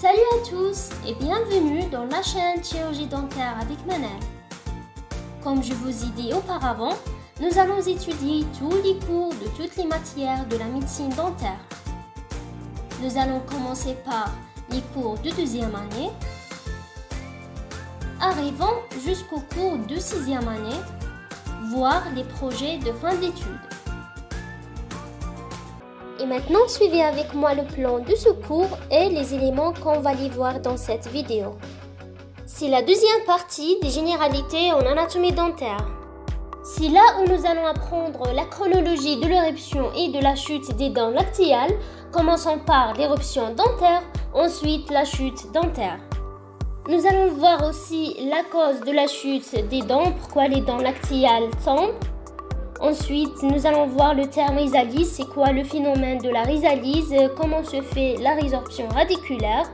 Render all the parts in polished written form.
Salut à tous et bienvenue dans la chaîne Chirurgie dentaire avec Manal. Comme je vous ai dit auparavant, nous allons étudier tous les cours de toutes les matières de la médecine dentaire. Nous allons commencer par les cours de deuxième année, arrivant jusqu'au cours de sixième année, voire les projets de fin d'études. Et maintenant, suivez avec moi le plan de ce cours et les éléments qu'on va les voir dans cette vidéo. C'est la deuxième partie des généralités en anatomie dentaire. C'est là où nous allons apprendre la chronologie de l'éruption et de la chute des dents lactéales. Commençons par l'éruption dentaire, ensuite la chute dentaire. Nous allons voir aussi la cause de la chute des dents, pourquoi les dents lactéales tombent. Ensuite, nous allons voir le terme résalise, c'est quoi le phénomène de la résalise, comment se fait la résorption radiculaire.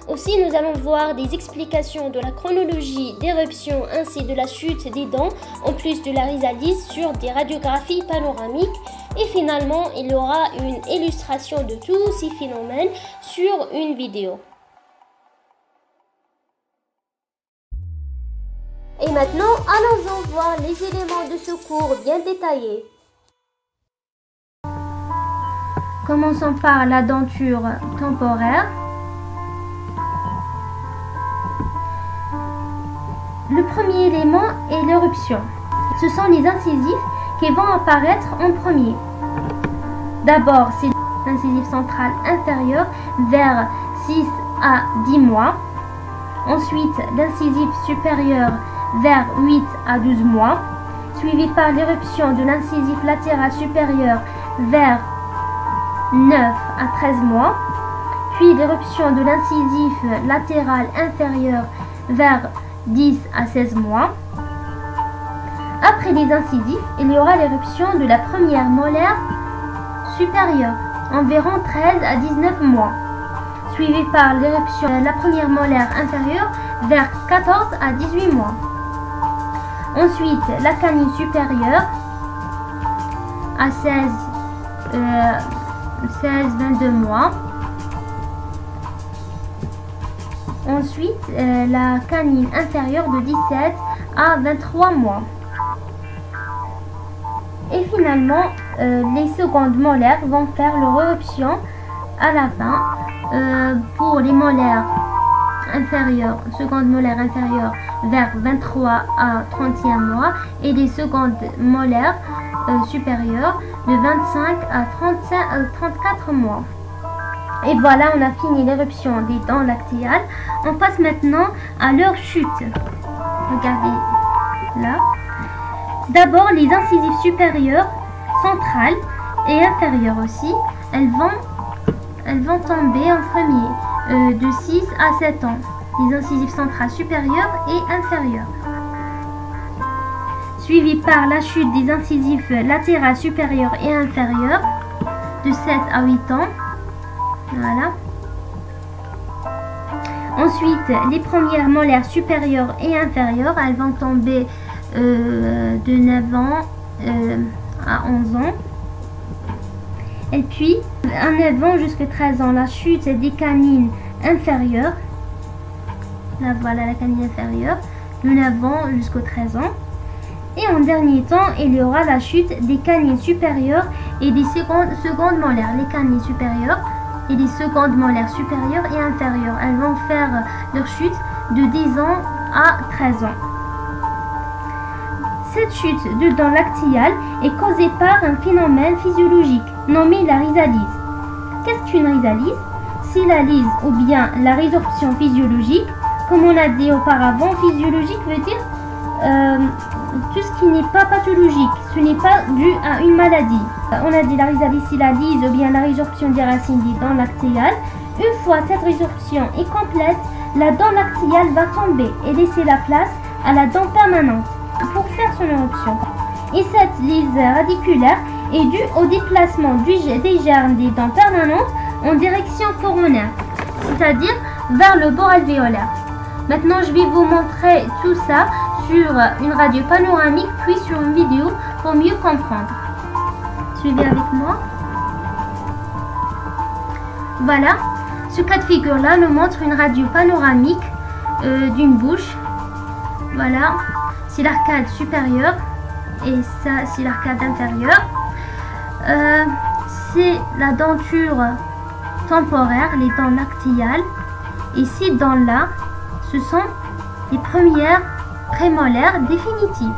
Aussi, nous allons voir des explications de la chronologie d'éruption ainsi de la chute des dents, en plus de la résalise sur des radiographies panoramiques. Et finalement, il y aura une illustration de tous ces phénomènes sur une vidéo. Et maintenant, allons-en voir les éléments de ce cours bien détaillés. Commençons par la denture temporaire. Le premier élément est l'éruption. Ce sont les incisifs qui vont apparaître en premier. D'abord, c'est l'incisif central inférieur vers 6 à 10 mois. Ensuite, l'incisif supérieur vers 8 à 12 mois, suivi par l'éruption de l'incisif latéral supérieur vers 9 à 13 mois, puis l'éruption de l'incisif latéral inférieur vers 10 à 16 mois. Après les incisifs, il y aura l'éruption de la première molaire supérieure, environ 13 à 19 mois, suivi par l'éruption de la première molaire inférieure vers 14 à 18 mois. Ensuite, la canine supérieure à 16-22 mois. Ensuite, la canine inférieure de 17 à 23 mois. Et finalement, les secondes molaires vont faire leur éruption à la fin. Pour les molaires inférieures, secondes molaires inférieures vers 23 à 31 mois et les secondes molaires supérieures de 25 à 34 mois. Et voilà, on a fini l'éruption des dents lactéales. On passe maintenant à leur chute. Regardez là. D'abord, les incisives supérieures, centrales et inférieures aussi, elles vont tomber en premier de 6 à 7 ans. Les incisives centrales supérieures et inférieures. Suivi par la chute des incisives latérales supérieures et inférieures de 7 à 8 ans. Voilà. Ensuite, les premières molaires supérieures et inférieures, elles vont tomber de 9 ans à 11 ans. Et puis, à 9 ans jusqu'à 13 ans, la chute des canines inférieures. Là, voilà la canine inférieure, de 9 ans jusqu'aux 13 ans. Et en dernier temps, il y aura la chute des canines supérieures et des secondes molaires. Les canines supérieures et les secondes molaires supérieures et inférieures. Elles vont faire leur chute de 10 ans à 13 ans. Cette chute de dents lactéales est causée par un phénomène physiologique nommé la résalise. Qu'est-ce qu'une résalise? C'est la lise ou bien la résorption physiologique. Comme on a dit auparavant, physiologique veut dire tout ce qui n'est pas pathologique, ce n'est pas dû à une maladie. On a dit la résalise, c'est la lise ou bien la résorption des racines des dents lactéales. Une fois cette résorption est complète, la dent lactéale va tomber et laisser la place à la dent permanente pour faire son éruption. Et cette lise radiculaire est due au déplacement des germes des dents permanentes en direction coronaire, c'est-à-dire vers le bord alvéolaire. Maintenant, je vais vous montrer tout ça sur une radio panoramique puis sur une vidéo pour mieux comprendre. Suivez avec moi. Voilà. Ce cas de figure-là nous montre une radio panoramique d'une bouche. Voilà, c'est l'arcade supérieure et ça c'est l'arcade inférieure. C'est la denture temporaire, les dents lactéales. Et ces dents-là, ce sont les premières prémolaires définitives.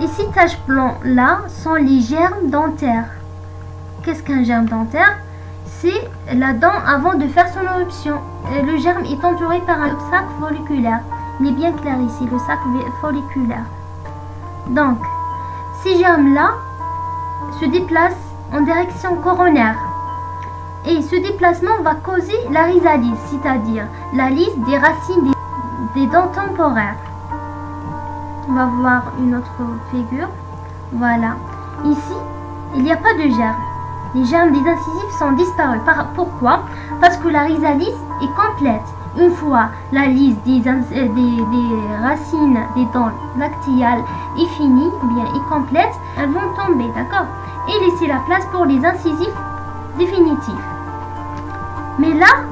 Et ces taches blancs-là sont les germes dentaires. Qu'est-ce qu'un germe dentaire? C'est la dent avant de faire son éruption. Le germe est entouré par un sac folliculaire. Il est bien clair ici, le sac folliculaire. Donc, ces germes-là se déplacent en direction coronaire. Et ce déplacement va causer la rhizalyse, c'est-à-dire la lise des racines des dents temporaires. On va voir une autre figure. Voilà. Ici, il n'y a pas de germes. Les germes des incisives sont disparus. Pourquoi? Parce que la rhizalyse est complète. Une fois la lise des racines des dents lactéales est finie, ou bien est complète, elles vont tomber, d'accord? Et laisser la place pour les incisives définitifs. Mais là,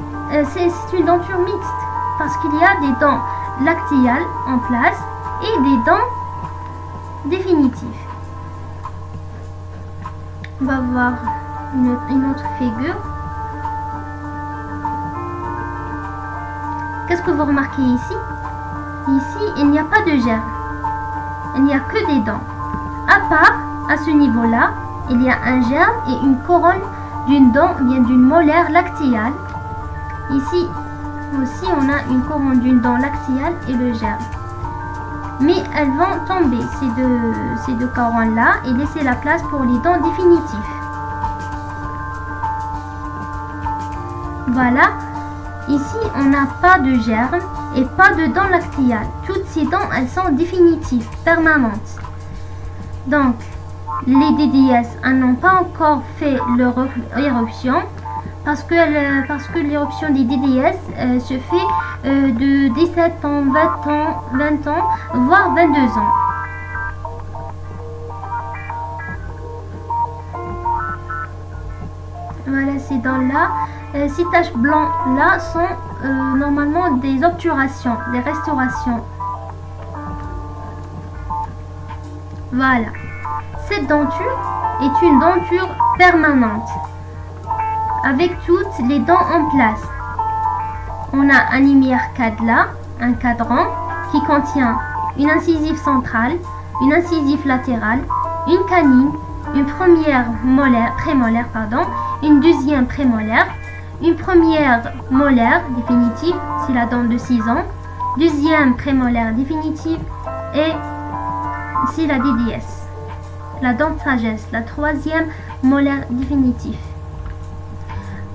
c'est une denture mixte parce qu'il y a des dents lactéales en place et des dents définitives. On va voir une autre figure. Qu'est-ce que vous remarquez ici? Ici, il n'y a pas de germe. Il n'y a que des dents. À part, à ce niveau-là, il y a un germe et une couronne d'une dent, bien d'une molaire lactéale. Ici aussi, on a une couronne d'une dent lactéale et le germe. Mais elles vont tomber, ces deux couronnes-là, et laisser la place pour les dents définitives. Voilà. Ici, on n'a pas de germe et pas de dents lactéales. Toutes ces dents, elles sont définitives, permanentes. Donc, les DDS n'ont pas encore fait leur éruption parce que l'éruption des DDS se fait de 17 ans, 20 ans, voire 22 ans. Voilà ces dents-là. Ces taches blancs-là sont normalement des obturations, des restaurations. Voilà. Cette denture est une denture permanente, avec toutes les dents en place. On a un hémiarcade là, un cadran, qui contient une incisive centrale, une incisive latérale, une canine, une première molaire, prémolaire, une deuxième prémolaire, une première molaire définitive, c'est la dent de 6 ans, deuxième prémolaire définitive et c'est la DDS, la dent de sagesse, la troisième molaire définitive.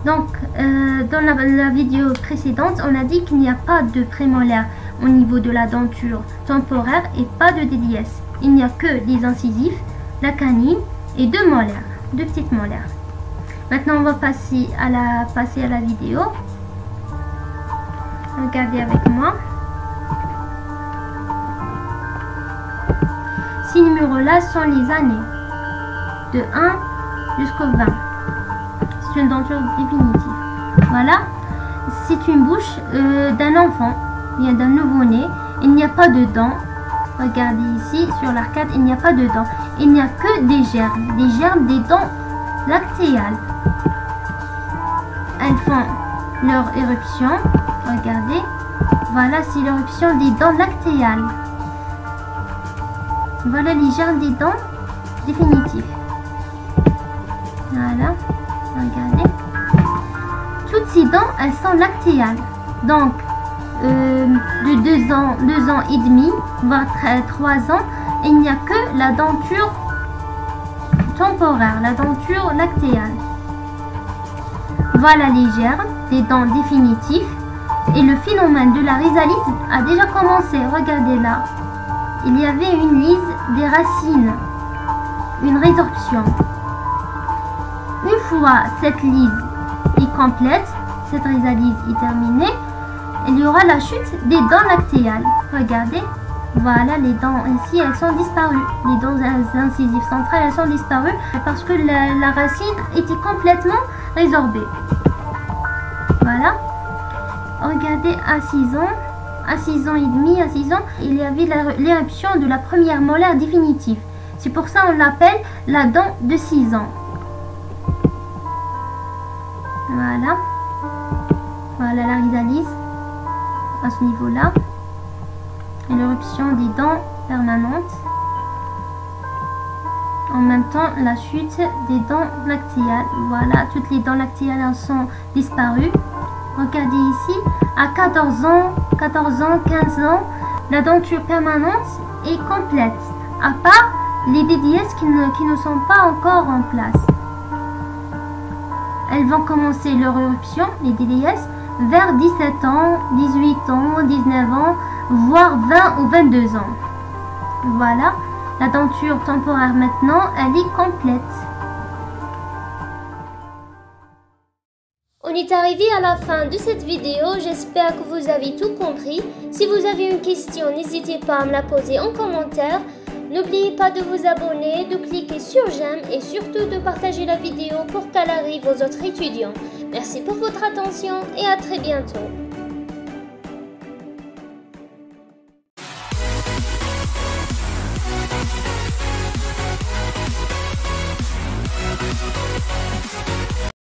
Donc, dans la vidéo précédente, on a dit qu'il n'y a pas de prémolaire au niveau de la denture temporaire et pas de DDS. Il n'y a que des incisifs, la canine et deux molaires, deux petites molaires. Maintenant, on va passer à la vidéo. Regardez avec moi. Ces numéros-là sont les années, de 1 jusqu'au 20. C'est une denture définitive. Voilà, c'est une bouche d'un enfant, bien d'un nouveau-né. Il n'y a pas de dents. Regardez ici, sur l'arcade, il n'y a pas de dents. Il n'y a que des germes des dents lactéales. Elles font leur éruption. Regardez, voilà, c'est l'éruption des dents lactéales. Voilà les germes des dents définitifs. Voilà, regardez. Toutes ces dents, elles sont lactéales. Donc, de 2 ans et demi, voire 3 ans, il n'y a que la denture temporaire, la denture lactéale. Voilà les germes des dents définitives. Et le phénomène de la rhizalyse a déjà commencé. Regardez là. Il y avait une lise des racines, une résorption. Une fois cette lise est complète, cette rhizalyse est terminée, il y aura la chute des dents lactéales. Regardez, voilà les dents ici, elles sont disparues. Les dents incisives centrales, elles sont disparues parce que la racine était complètement résorbée. Regardez, à 6 ans, à 6 ans et demi, à 6 ans, il y avait l'éruption de la première molaire définitive. C'est pour ça on l'appelle la dent de 6 ans. Voilà. Voilà la rhizalyse à ce niveau-là. Et l'éruption des dents permanentes. En même temps, la chute des dents lactéales. Voilà, toutes les dents lactéales sont disparues. Regardez ici, à 14 ans, 15 ans, la denture permanente est complète. À part les DDS qui ne sont pas encore en place. Elles vont commencer leur éruption, les DDS, vers 17 ans, 18 ans, 19 ans, voire 20 ou 22 ans. Voilà, la denture temporaire maintenant, elle est complète. On est arrivé à la fin de cette vidéo, j'espère que vous avez tout compris. Si vous avez une question, n'hésitez pas à me la poser en commentaire. N'oubliez pas de vous abonner, de cliquer sur j'aime et surtout de partager la vidéo pour qu'elle arrive aux autres étudiants. Merci pour votre attention et à très bientôt.